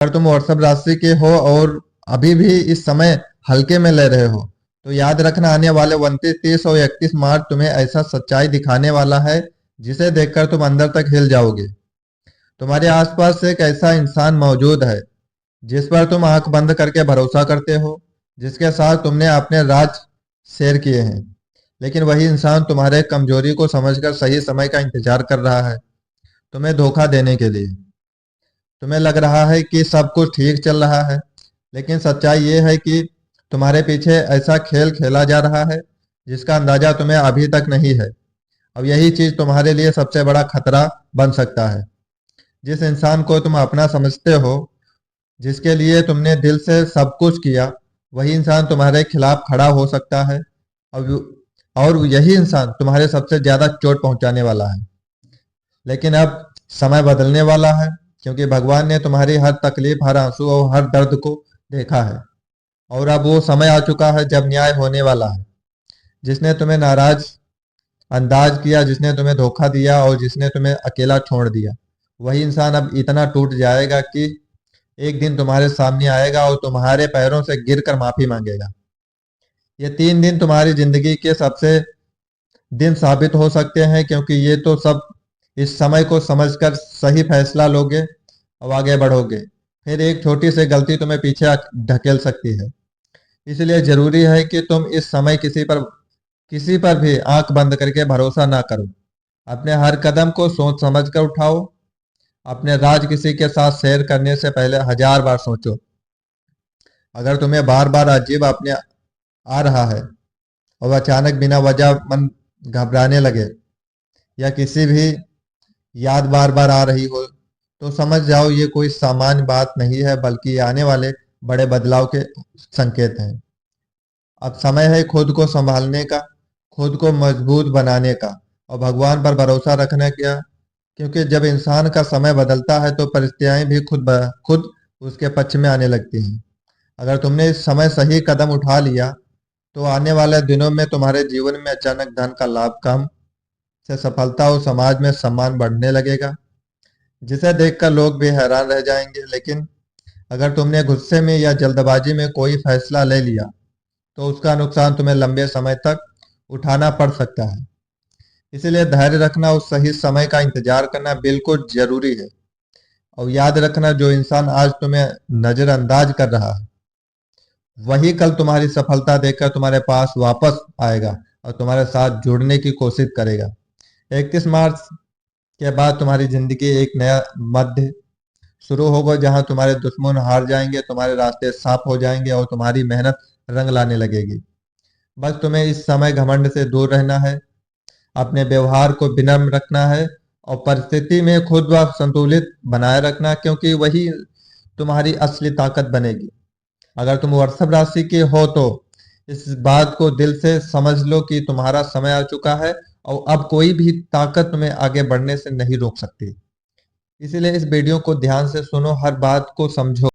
अगर तुम वृषभ राशि के हो और अभी भी इस समय हल्के में ले रहे हो, तो याद रखना आने वाले 29, 30 और 31 मार्च तुम्हें ऐसा सच्चाई दिखाने वाला है जिसे देखकर तुम अंदर तक हिल जाओगे। तुम्हारे आसपास एक ऐसा इंसान मौजूद है जिस पर तुम आंख बंद करके भरोसा करते हो, जिसके साथ तुमने अपने राज शेयर किए हैं। लेकिन वही इंसान तुम्हारे कमजोरी को समझकर सही समय का इंतजार कर रहा है, तुम्हें धोखा देने के लिए। तुम्हें लग रहा है कि सब कुछ ठीक चल रहा है, लेकिन सच्चाई ये है कि तुम्हारे पीछे ऐसा खेल खेला जा रहा है जिसका अंदाजा तुम्हें अभी तक नहीं है। अब यही चीज तुम्हारे लिए सबसे बड़ा खतरा बन सकता है। जिस इंसान को तुम अपना समझते हो, जिसके लिए तुमने दिल से सब कुछ किया, वही इंसान तुम्हारे खिलाफ खड़ा हो सकता है। अब और यही इंसान तुम्हारे सबसे ज्यादा चोट पहुंचाने वाला है। लेकिन अब समय बदलने वाला है, क्योंकि भगवान ने तुम्हारी हर तकलीफ, हर आंसू और हर दर्द को देखा है। और अब वो समय आ चुका है जब न्याय होने वाला है। जिसने तुम्हें नाराज अंदाज किया, जिसने तुम्हें धोखा दिया और जिसने तुम्हें अकेला छोड़ दिया, वही इंसान अब इतना टूट जाएगा कि एक दिन तुम्हारे सामने आएगा और तुम्हारे पैरों से गिरकर माफी मांगेगा। ये 3 दिन तुम्हारी जिंदगी के सबसे दिन साबित हो सकते हैं, क्योंकि ये तो सब इस समय को समझकर सही फैसला लोगे और आगे बढ़ोगे। फिर एक छोटी सी गलती तुम्हें पीछे ढकेल सकती है। इसलिए जरूरी है कि तुम इस समय किसी पर भी आंख बंद करके भरोसा ना करो। अपने हर कदम को सोच समझ कर उठाओ। अपने राज किसी के साथ शेयर करने से पहले 1000 बार सोचो। अगर तुम्हें बार बार अजीब अपने आ रहा है और अचानक बिना वजह मन घबराने लगे, या किसी भी याद बार बार आ रही हो, तो समझ जाओ ये कोई सामान्य बात नहीं है, बल्कि आने वाले बड़े बदलाव के संकेत हैं। अब समय है खुद को संभालने का, खुद को मजबूत बनाने का और भगवान पर भरोसा रखने का। क्योंकि जब इंसान का समय बदलता है तो परिस्थितियां भी खुद उसके पक्ष में आने लगती हैं। अगर तुमने इस समय सही कदम उठा लिया, तो आने वाले दिनों में तुम्हारे जीवन में अचानक धन का लाभ, कम से सफलता और समाज में सम्मान बढ़ने लगेगा, जिसे देखकर लोग भी हैरान रह जाएंगे। लेकिन अगर तुमने गुस्से में या जल्दबाजी में कोई फैसला ले लिया, तो उसका नुकसान तुम्हें लंबे समय तक उठाना पड़ सकता है। इसलिए धैर्य रखना, उस सही समय का इंतजार करना बिल्कुल जरूरी है। और याद रखना, जो इंसान आज तुम्हें नजरअंदाज कर रहा है, वही कल तुम्हारी सफलता देखकर तुम्हारे पास वापस आएगा और तुम्हारे साथ जुड़ने की कोशिश करेगा। 31 मार्च के बाद तुम्हारी जिंदगी एक नया मध्य शुरू होगा, जहां तुम्हारे दुश्मन हार जाएंगे, तुम्हारे रास्ते साफ हो जाएंगे और तुम्हारी मेहनत रंग लाने लगेगी। बस तुम्हें इस समय घमंड से दूर रहना है, अपने व्यवहार को विनम्र रखना है और परिस्थिति में खुद व संतुलित बनाए रखना, क्योंकि वही तुम्हारी असली ताकत बनेगी। अगर तुम वृषभ राशि के हो तो इस बात को दिल से समझ लो कि तुम्हारा समय आ चुका है और अब कोई भी ताकत तुम्हें आगे बढ़ने से नहीं रोक सकती। इसलिए इस वीडियो को ध्यान से सुनो, हर बात को समझो